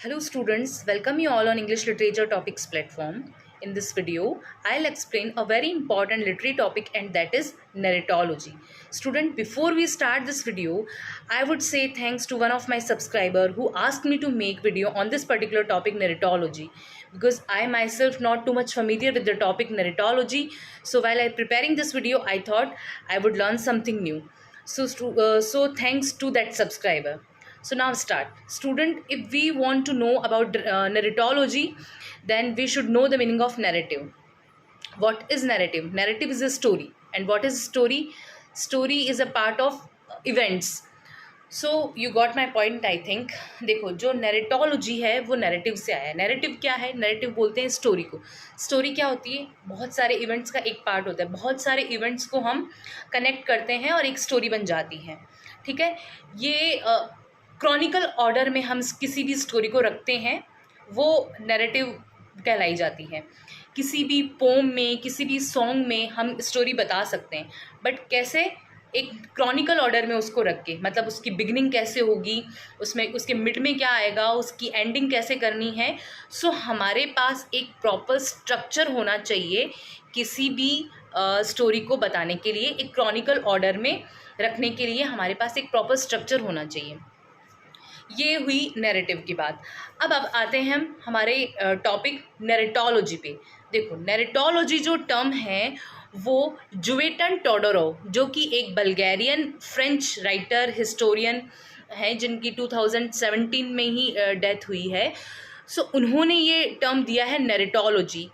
Hello students, welcome you all on English Literature Topics platform. In this video, I'll explain a very important literary topic and that is narratology. Student, before we start this video, I would say thanks to one of my subscriber who asked me to make video on this particular topic narratology because I myself not too much familiar with the topic narratology. So while I preparing this video, I thought I would learn something new. So thanks to that subscriber. So now start. Student, if we want to know about narratology, then we should know the meaning of narrative. What is narrative? Narrative is a story. And what is story? Story is a part of events. So you got my point, I think. देखो, जो narratology है वो narrative से आया है. Narrative क्या है? Narrative बोलते हैं story को. Story क्या होती है? बहुत सारे events का एक part होता है. बहुत सारे events को हम connect करते हैं और एक story बन जाती है. ठीक है, ये क्रॉनिकल ऑर्डर में हम किसी भी स्टोरी को रखते हैं, वो नैरेटिव कहलाई जाती है. किसी भी पोम में, किसी भी सॉन्ग में हम स्टोरी बता सकते हैं, बट कैसे? एक क्रॉनिकल ऑर्डर में उसको रख के, मतलब उसकी बिगिनिंग कैसे होगी, उसमें उसके मिड में क्या आएगा, उसकी एंडिंग कैसे करनी है. सो हमारे पास एक प्रॉपर स्ट्रक्चर होना चाहिए किसी भी स्टोरी को बताने के लिए. एक क्रॉनिकल ऑर्डर में रखने के लिए हमारे पास एक प्रॉपर स्ट्रक्चर होना चाहिए. ये हुई नैरेटिव की बात. अब आते हैं हम हमारे टॉपिक नैरेटोलॉजी पे. देखो, नैरेटोलॉजी जो टर्म है वो जुवेटन टोडोरोव, जो कि एक बल्गेरियन फ्रेंच राइटर हिस्टोरियन हैं, जिनकी 2017 में ही डेथ हुई है. सो उन्होंने ये टर्म दिया है नैरेटोलॉजी.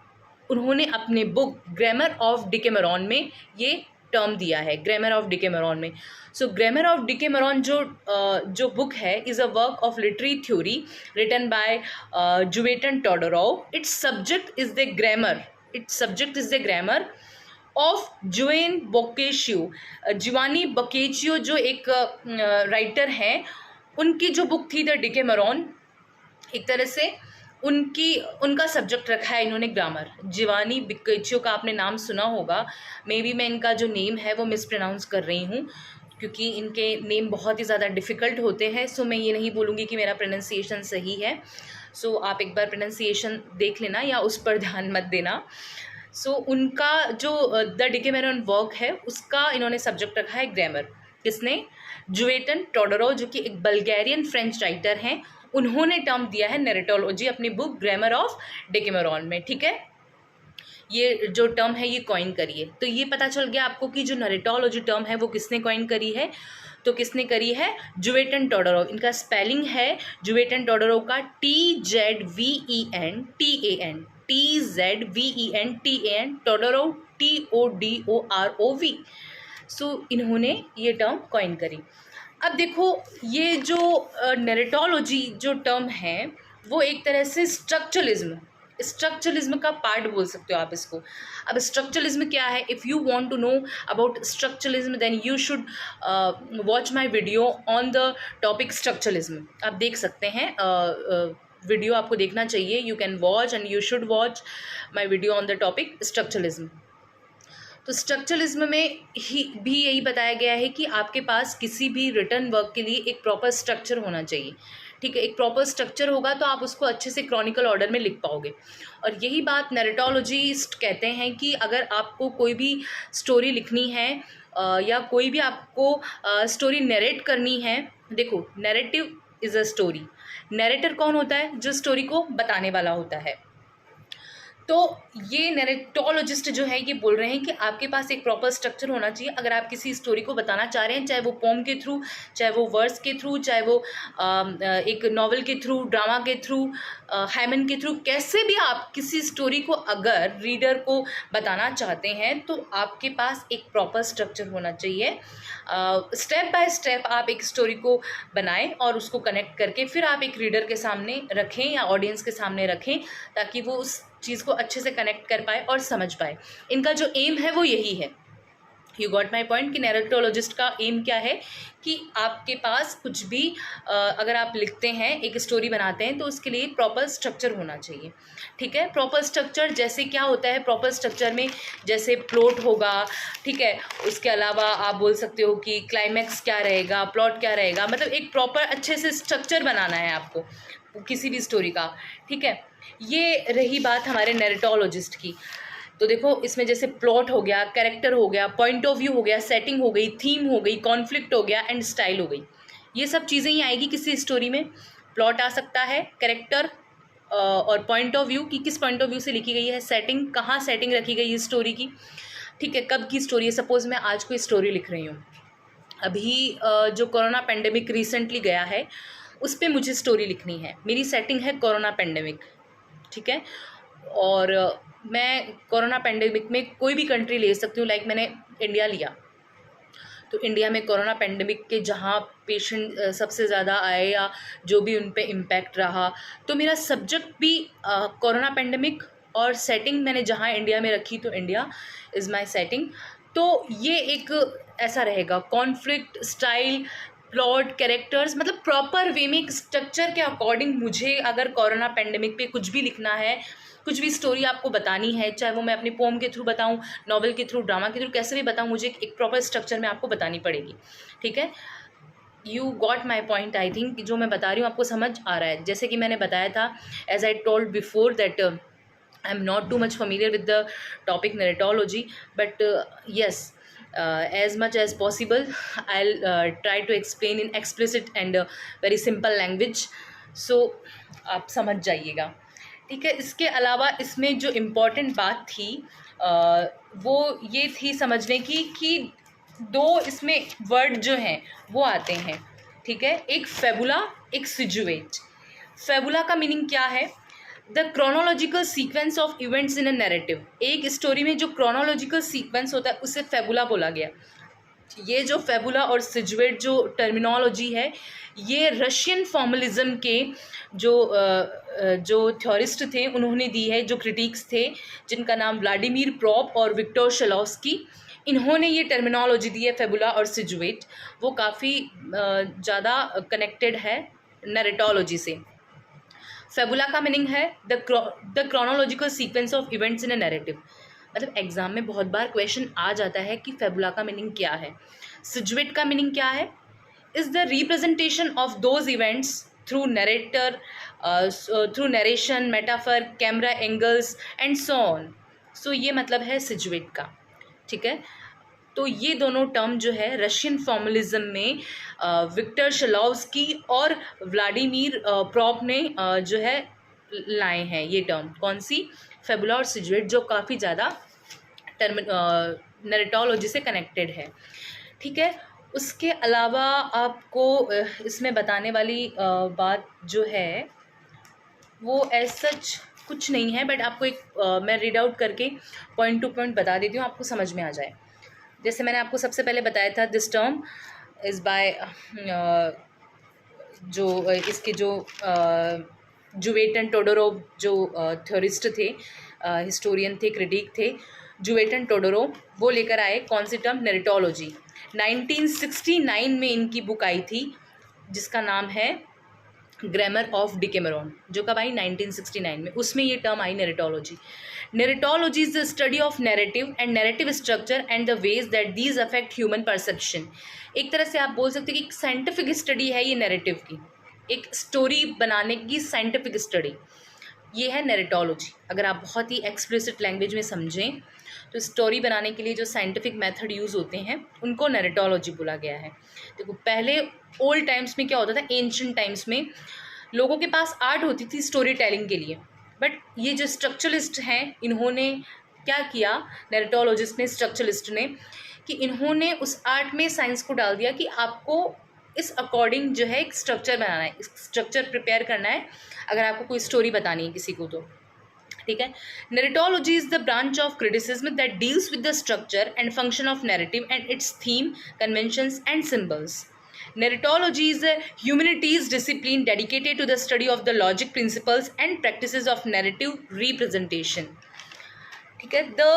उन्होंने अपने बुक ग्रामर ऑफ डिकेमेरॉन में ये टर्म दिया है, ग्रामर ऑफ डिकेमेरॉन में. सो ग्रामर ऑफ डिकेमेरॉन जो बुक है is a work of literary theory written by Tzvetan Todorov. Its subject is the grammar of Giovanni Boccaccio. Giovanni Boccaccio जो एक राइटर हैं, उनकी जो बुक थी द डिकेमेरॉन, एक तरह से उनका सब्जेक्ट रखा है इन्होंने ग्रामर. जिवानी बोकेशियो का आपने नाम सुना होगा. मे बी मैं इनका जो नेम है वो मिस प्रोनाउंस कर रही हूँ, क्योंकि इनके नेम बहुत ही ज़्यादा डिफ़िकल्ट होते हैं. सो मैं ये नहीं बोलूँगी कि मेरा प्रोनाउंसिएशन सही है. सो आप एक बार प्रोनाउंसिएशन देख लेना या उस पर ध्यान मत देना. सो उनका जो द डिकेमेरॉन वर्क है उसका इन्होंने सब्जेक्ट रखा है ग्रामर. किसने? जुवेटन टोडोरोव, जो कि एक बल्गेरियन फ्रेंच राइटर हैं. उन्होंने टर्म दिया है नैरेटोलॉजी अपनी बुक ग्रामर ऑफ डिकेमेरॉन में. ठीक है, ये जो टर्म है ये कॉइन करी है. तो ये पता चल गया आपको कि जो नैरेटोलॉजी टर्म है वो किसने कॉइन करी है. तो किसने करी है? जुवेटन टोडोरोव. इनका स्पेलिंग है जुवेटन टोडोरोव का TZVEN, टोडोरोव TODOROV. सो इन्होंने ये टर्म कॉइन करी. अब देखो, ये जो नैरेटोलॉजी जो टर्म है वो एक तरह से स्ट्रक्चरलिज्म का पार्ट बोल सकते हो आप इसको. अब स्ट्रक्चरलिज्म क्या है? If you want to know about structuralism then you should watch my video on the topic structuralism. आप देख सकते हैं, वीडियो आपको देखना चाहिए. You can watch and you should watch my video on the topic structuralism. तो structuralism में ही भी यही बताया गया है कि आपके पास किसी भी रिटर्न वर्क के लिए एक प्रॉपर स्ट्रक्चर होना चाहिए. ठीक है, एक प्रॉपर स्ट्रक्चर होगा तो आप उसको अच्छे से क्रॉनिकल ऑर्डर में लिख पाओगे. और यही बात नैरेटोलॉजिस्ट कहते हैं कि अगर आपको कोई भी स्टोरी लिखनी है या कोई भी आपको स्टोरी नरेट करनी है. देखो, narrative is a story. Narrator कौन होता है? जो स्टोरी को बताने वाला होता है. तो ये नैरेटोलॉजिस्ट जो है ये बोल रहे हैं कि आपके पास एक प्रॉपर स्ट्रक्चर होना चाहिए अगर आप किसी स्टोरी को बताना चाह रहे हैं, चाहे वो पोम के थ्रू, चाहे वो वर्स के थ्रू, चाहे वो एक नॉवल के थ्रू, ड्रामा के थ्रू, हाइमन के थ्रू. कैसे भी आप किसी स्टोरी को अगर रीडर को बताना चाहते हैं तो आपके पास एक प्रॉपर स्ट्रक्चर होना चाहिए. स्टेप बाय स्टेप आप एक स्टोरी को बनाएं और उसको कनेक्ट करके फिर आप एक रीडर के सामने रखें या ऑडियंस के सामने रखें, ताकि वो उस चीज़ को अच्छे से कनेक्ट कर पाए और समझ पाए. इनका जो एम है वो यही है. यू गॉट माई पॉइंट कि नैरेटोलॉजिस्ट का एम क्या है कि आपके पास कुछ भी अगर आप लिखते हैं, एक स्टोरी बनाते हैं, तो उसके लिए प्रॉपर स्ट्रक्चर होना चाहिए. ठीक है, प्रॉपर स्ट्रक्चर जैसे क्या होता है? प्रॉपर स्ट्रक्चर में जैसे प्लॉट होगा, ठीक है, उसके अलावा आप बोल सकते हो कि क्लाइमैक्स क्या रहेगा, प्लॉट क्या रहेगा, मतलब एक प्रॉपर अच्छे से स्ट्रक्चर बनाना है आपको. किसी भी स्टोरी का, ठीक है। ये रही बात हमारे नैरेटोलॉजिस्ट की। तो देखो इसमें जैसे प्लॉट हो गया, कैरेक्टर हो गया, पॉइंट ऑफ व्यू हो गया, सेटिंग हो गई, थीम हो गई, कॉन्फ्लिक्ट हो गया एंड स्टाइल हो गई। ये सब चीज़ें ही आएगी किसी स्टोरी में। प्लॉट आ सकता है, कैरेक्टर और पॉइंट ऑफ व्यू कि किस पॉइंट ऑफ व्यू से लिखी गई है, सेटिंग कहाँ सेटिंग रखी गई है स्टोरी की, ठीक है, कब की स्टोरी है। सपोज़ मैं आज कोई स्टोरी लिख रही हूँ, अभी जो कोरोना पेंडेमिक रिसेंटली गया है उस पर मुझे स्टोरी लिखनी है, मेरी सेटिंग है कोरोना पेंडेमिक, ठीक है। और मैं कोरोना पेंडेमिक में कोई भी कंट्री ले सकती हूँ, लाइक मैंने इंडिया लिया, तो इंडिया में कोरोना पेंडेमिक के जहाँ पेशेंट सबसे ज़्यादा आए या जो भी उन पे इम्पैक्ट रहा, तो मेरा सब्जेक्ट भी कोरोना पेंडेमिक और सेटिंग मैंने जहाँ इंडिया में रखी तो इंडिया इज़ माय सेटिंग। तो ये एक ऐसा रहेगा, कॉन्फ्लिक्ट, स्टाइल, प्लॉट, कैरेक्टर्स, मतलब प्रॉपर वे में एक स्ट्रक्चर के अकॉर्डिंग मुझे अगर कोरोना पेंडेमिक पे कुछ भी लिखना है, कुछ भी स्टोरी आपको बतानी है, चाहे वो मैं अपनी पोम के थ्रू बताऊं, नॉवल के थ्रू, ड्रामा के थ्रू, कैसे भी बताऊं, मुझे एक प्रॉपर स्ट्रक्चर में आपको बतानी पड़ेगी, ठीक है। You got my point, I think जो मैं बता रही हूँ आपको समझ आ रहा है। जैसे कि मैंने बताया था, as I told before that I am not too much familiar with the topic narratology, but yes, as much as possible I'll try to explain in explicit and very simple language, so आप समझ जाइएगा, ठीक है। इसके अलावा इसमें जो important बात थी वो ये थी समझने की कि दो इसमें वर्ड जो हैं वो आते हैं, ठीक है, एक फेबुला, एक सिजुएट। फेबुला का मीनिंग क्या है? The chronological sequence of events in a narrative. एक स्टोरी में जो क्रोनोलॉजिकल सीक्वेंस होता है उसे फेबुला बोला गया। ये जो फेबुला और सिजुएट जो टर्मिनोलॉजी है, ये रशियन फॉर्मलिज्म के जो थ्योरिस्ट थे उन्होंने दी है, जो क्रिटिक्स थे जिनका नाम व्लादिमीर प्रॉप और विक्टर शेलोव्स्की, इन्होंने ये टर्मिनोलॉजी दी है फेबुला और सिजुएट। वो काफ़ी ज़्यादा कनेक्टेड है नैरेटोलॉजी से। फेबुला का मीनिंग है the chronological sequence of events in a narrative. मतलब एग्जाम में बहुत बार क्वेश्चन आ जाता है कि फेबुला का मीनिंग क्या है, सिजुएट का मीनिंग क्या है, is the representation of those events through narrator, through narration, metaphor, camera angles and so on. So ये मतलब है सिजुएट का, ठीक है। तो ये दोनों टर्म जो है रशियन फॉर्मलिज्म में विक्टर शेलोव्स्की और व्लादिमीर प्रॉप ने जो है लाए हैं ये टर्म। कौन सी? फेबुला और सिजुएट, जो काफ़ी ज़्यादा नैरेटोलॉजी से कनेक्टेड है, ठीक है। उसके अलावा आपको इसमें बताने वाली बात जो है वो एज सच कुछ नहीं है, बट आपको एक मैं रीड आउट करके पॉइंट टू पॉइंट बता देती हूँ, आपको समझ में आ जाए। जैसे मैंने आपको सबसे पहले बताया था, दिस टर्म इज़ बाय जो इसके जो जुवेटन टोडोरोव जो थ्योरिस्ट थे, हिस्टोरियन थे, क्रिटिक थे, जुवेटन टोडोरोव, वो लेकर आए कौन सी टर्म? नैरेटोलॉजी। 1969 में इनकी बुक आई थी जिसका नाम है ग्रामर ऑफ डिकेमेरॉन, जो कब आई? 1969 में। उसमें ये टर्म आई narratology. Narratology is the study of narrative and narrative structure and the ways that these affect human perception. एक तरह से आप बोल सकते हैं कि एक साइंटिफिक स्टडी है ये नैरेटिव की, एक स्टोरी बनाने की साइंटिफिक स्टडी, ये है नैरेटोलॉजी। अगर आप बहुत ही एक्सप्लिसिट लैंग्वेज में समझें तो स्टोरी बनाने के लिए जो साइंटिफिक मेथड यूज़ होते हैं उनको नैरेटोलॉजी बोला गया है। देखो पहले ओल्ड टाइम्स में क्या होता था, एंशिएंट टाइम्स में लोगों के पास आर्ट होती थी स्टोरी टेलिंग के लिए, बट ये जो स्ट्रक्चरलिस्ट हैं इन्होंने क्या किया, नैरेटोलॉजिस्ट ने, स्ट्रक्चरलिस्ट ने, कि इन्होंने उस आर्ट में साइंस को डाल दिया कि आपको इस अकॉर्डिंग जो है एक स्ट्रक्चर बनाना है, स्ट्रक्चर प्रिपेयर करना है अगर आपको कोई स्टोरी बतानी है किसी को तो, ठीक है। Narratology is the branch of criticism that deals with the structure and function of narrative and its theme, conventions and symbols. Narratology is a humanities discipline dedicated to the study of the logic principles and practices of narrative representation. ठीक है, the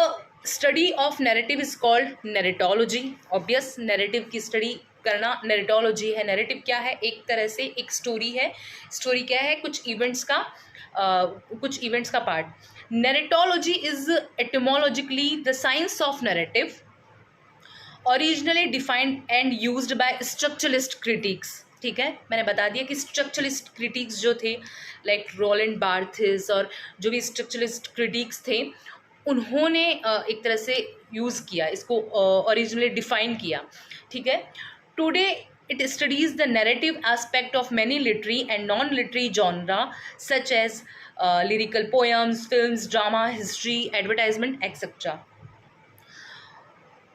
study of narrative is called narratology. Obvious, narrative की study करना narratology है। narrative क्या है? एक तरह से एक story है। story क्या है? कुछ events का part। narratology is etymologically the science of narrative, originally defined and used by structuralist critics. ठीक है, मैंने बता दिया कि स्ट्रक्चरलिस्ट क्रिटिक्स जो थे लाइक रोलैंड बार्थेस और जो भी स्ट्रक्चरलिस्ट क्रिटिक्स थे, उन्होंने एक तरह से यूज़ किया इसको, ओरिजिनली डिफाइन किया। ठीक है, today it studies the narrative aspect of many literary and non-literary genre such as lyrical poems, films, drama, history, advertisement, etc.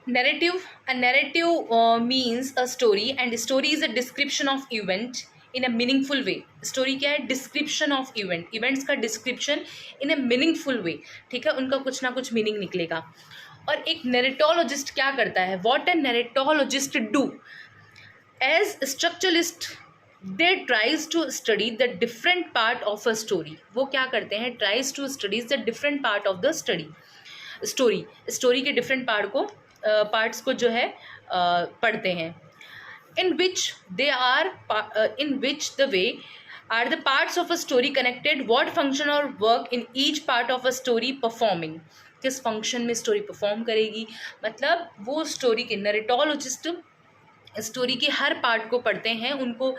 A narrative means a story, and story is a description of event in a meaningful way. Story क्या है? Description of event, events का description in a meaningful way. ठीक है, उनका कुछ ना कुछ meaning निकलेगा। और एक narratologist क्या करता है? What a narratologist do? As structuralist, they tries to study the different part of a story. वो क्या करते हैं? Tries to study the different part of the story के different parts को जो है पढ़ते हैं। in which the way are the parts of a story connected, what function or work in each part of a story performing, किस function में story perform करेगी। मतलब वो स्टोरी के नरेटोलॉजिस्ट स्टोरी के हर पार्ट को पढ़ते हैं, उनको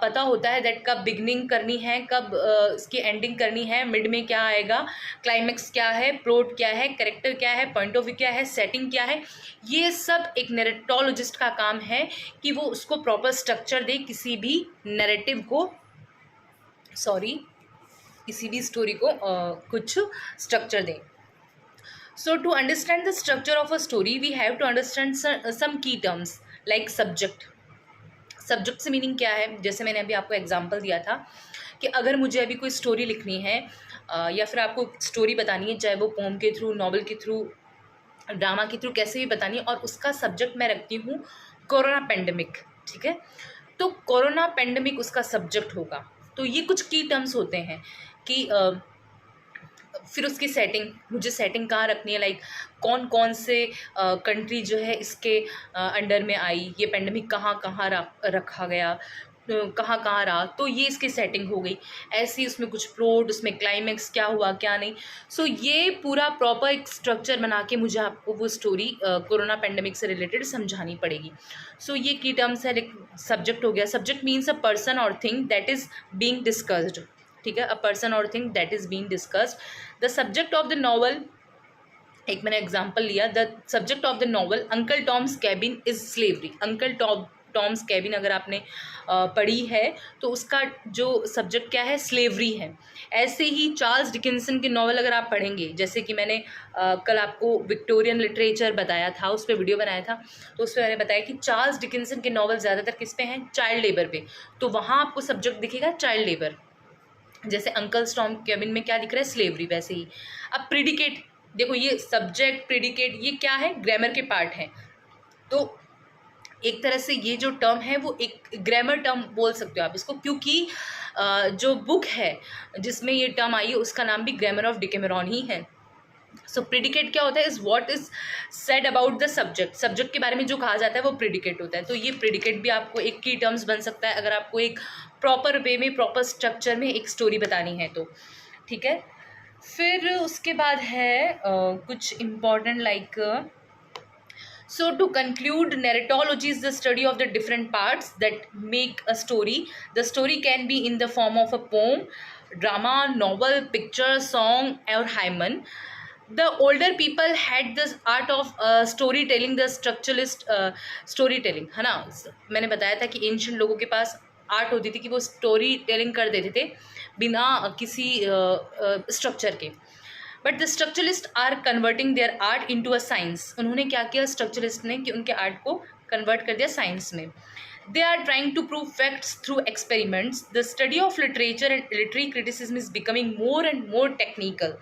पता होता है दैट कब बिगनिंग करनी है, कब इसकी एंडिंग करनी है, मिड में क्या आएगा, क्लाइमेक्स क्या है, प्लॉट क्या है, कैरेक्टर क्या है, पॉइंट ऑफ व्यू क्या है, सेटिंग क्या है। ये सब एक नैरेटोलॉजिस्ट का काम है कि वो उसको प्रॉपर स्ट्रक्चर दे, किसी भी नैरेटिव को, किसी भी स्टोरी को कुछ structure they. So to understand the structure of a story, we have to understand some key terms like subject. Subject से मीनिंग क्या है? जैसे मैंने अभी आपको एग्जांपल दिया था कि अगर मुझे अभी कोई स्टोरी लिखनी है या फिर आपको स्टोरी बतानी है, चाहे वो पोम के थ्रू, नॉवल के थ्रू, ड्रामा के थ्रू, कैसे भी बतानी है, और उसका सब्जेक्ट मैं रखती हूँ कोरोना पेंडेमिक। ठीक है, तो कोरोना पेंडेमिक उसका सब्जेक्ट होगा। तो ये कुछ की टर्म्स होते हैं कि फिर उसकी सेटिंग, मुझे सेटिंग कहाँ रखनी है, लाइक कौन कौन से कंट्री जो है इसके अंडर में आई, ये पेंडेमिक कहाँ कहाँ रखा गया, कहाँ कहाँ रहा, तो ये इसकी सेटिंग हो गई। ऐसे ही उसमें कुछ प्लॉट, उसमें क्लाइमेक्स क्या हुआ क्या नहीं। सो ये पूरा प्रॉपर एक स्ट्रक्चर बना के मुझे आपको वो स्टोरी कोरोना पेंडेमिक से रिलेटेड समझानी पड़ेगी। सो ये की टर्म्स है। सब्जेक्ट हो गया, सब्जेक्ट मीन्स अ पर्सन और thing that is being discussed. ठीक है, अ पर्सन और thing that is being discussed. The subject of the novel, एक मैंने एग्जांपल लिया, the subject of the novel uncle Tom's cabin is slavery. Uncle Tom's cabin अगर आपने पढ़ी है तो उसका जो सब्जेक्ट क्या है, स्लेवरी है। ऐसे ही चार्ल्स डिकिंसन की नॉवल अगर आप पढ़ेंगे, जैसे कि मैंने कल आपको विक्टोरियन लिटरेचर बताया था, उस पर वीडियो बनाया था, तो उस पर मैंने बताया कि चार्ल्स डिकिंसन के नॉवल ज़्यादातर किस पे हैं, चाइल्ड लेबर पे। तो वहाँ आपको सब्जेक्ट दिखेगा चाइल्ड लेबर। जैसे अंकल टॉम्स कैबिन में क्या दिख रहा है, स्लेवरी। वैसे ही अब प्रिडिकेट देखो, ये सब्जेक्ट प्रिडिकेट ये क्या है, ग्रामर के पार्ट हैं। तो एक तरह से ये जो टर्म है वो एक ग्रामर टर्म बोल सकते हो आप इसको, क्योंकि जो बुक है जिसमें ये टर्म आई है उसका नाम भी ग्रामर ऑफ डिकेमेरॉन ही है। सो प्रिडिकेट क्या होता है, is what is said about the subject. Subject के बारे में जो कहा जाता है वो प्रिडिकेट होता है। तो ये प्रिडिकेट भी आपको एक की टर्म्स बन सकता है अगर आपको एक प्रॉपर वे में, प्रॉपर स्ट्रक्चर में एक स्टोरी बतानी है तो। ठीक है, फिर उसके बाद है कुछ important like, so to conclude, narratology is the study of the different parts that make a story. The story can be in the form of a poem, drama, novel, picture, song or hymen. The older people had this art of storytelling, the structuralist storytelling, है ना। मैंने बताया था कि ancient लोगों के पास art होती थी कि वो स्टोरी टेलिंग कर देते थे बिना किसी स्ट्रक्चर के। But the structuralist are converting their art into a science. उन्होंने क्या किया स्ट्रक्चरलिस्ट ने कि उनके आर्ट को कन्वर्ट कर दिया साइंस में। They are trying to prove facts through experiments. The study of literature and literary criticism is becoming more and more technical.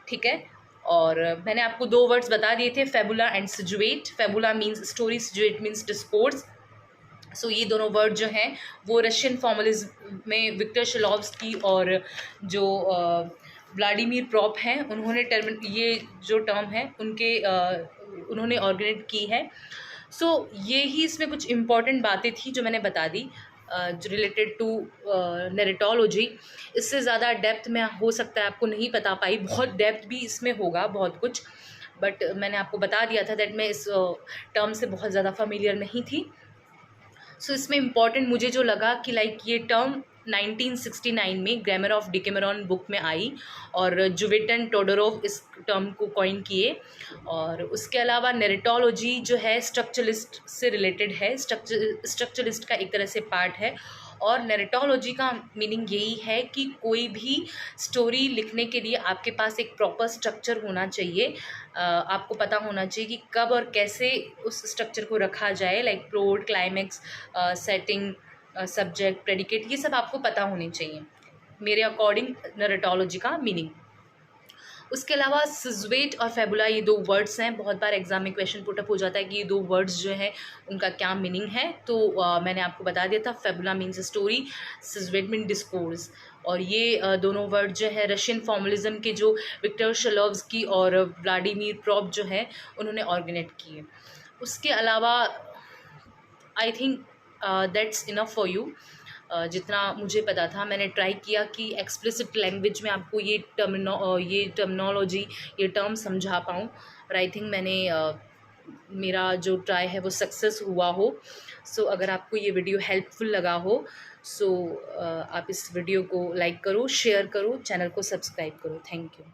ठीक है, और मैंने आपको दो वर्ड्स बता दिए थे, fabula and syuzhet. Fabula means story, syuzhet means discourse. So ये दोनों वर्ड जो हैं वो रशियन फॉर्मलिज्म में विक्टर शिलोव्स्की और जो व्लादिमीर प्रॉप हैं उन्होंने ये जो टर्म है उन्होंने ऑर्गेनाइज की है। सो ये ही इसमें कुछ इम्पॉर्टेंट बातें थी जो मैंने बता दी जो रिलेटेड टू नैरेटोलॉजी। इससे ज़्यादा डेप्थ में हो सकता है आपको नहीं बता पाई, बहुत डेप्थ भी इसमें होगा बहुत कुछ, बट मैंने आपको बता दिया था दैट मैं इस टर्म से बहुत ज़्यादा फेमिलियर नहीं थी। सो इसमें इम्पॉर्टेंट मुझे जो लगा कि लाइक ये टर्म 1969 में ग्रामर ऑफ डिकेमेरॉन बुक में आई और जुवेटन टोडोरोव इस टर्म को कॉइन किए। और उसके अलावा नैरेटोलॉजी जो है स्ट्रक्चरलिस्ट से रिलेटेड है, स्ट्रक्चरलिस्ट का एक तरह से पार्ट है। और नैरेटोलॉजी का मीनिंग यही है कि कोई भी स्टोरी लिखने के लिए आपके पास एक प्रॉपर स्ट्रक्चर होना चाहिए। आपको पता होना चाहिए कि कब और कैसे उस स्ट्रक्चर को रखा जाए, like plot, climax, setting, subject, predicate, ये सब आपको पता होने चाहिए मेरे अकॉर्डिंग नैरेटोलॉजी का मीनिंग। उसके अलावा सिजुएट और फेबुला ये दो वर्ड्स हैं, बहुत बार एग्जाम में क्वेश्चन पुटअप हो जाता है कि ये दो वर्ड्स जो हैं उनका क्या मीनिंग है। तो मैंने आपको बता दिया था, fabula means story, syuzhet mean discourse. और ये दोनों वर्ड जो है रशियन फॉर्मलिज्म के जो विक्टर शलोव्स्की और व्लादिमीर प्रॉप जो है उन्होंने ऑर्गेनाइज किए। उसके अलावा I think that's enough for you. जितना मुझे पता था मैंने ट्राई किया कि एक्सप्लिसिट लैंग्वेज में आपको ये टर्मिनोलॉजी, ये टर्म समझा पाऊँ। और आई थिंक मैंने मेरा जो ट्राई है वो सक्सेस हुआ हो। सो अगर आपको ये वीडियो हेल्पफुल लगा हो सो आप इस वीडियो को लाइक करो, शेयर करो, चैनल को सब्सक्राइब करो। Thank you.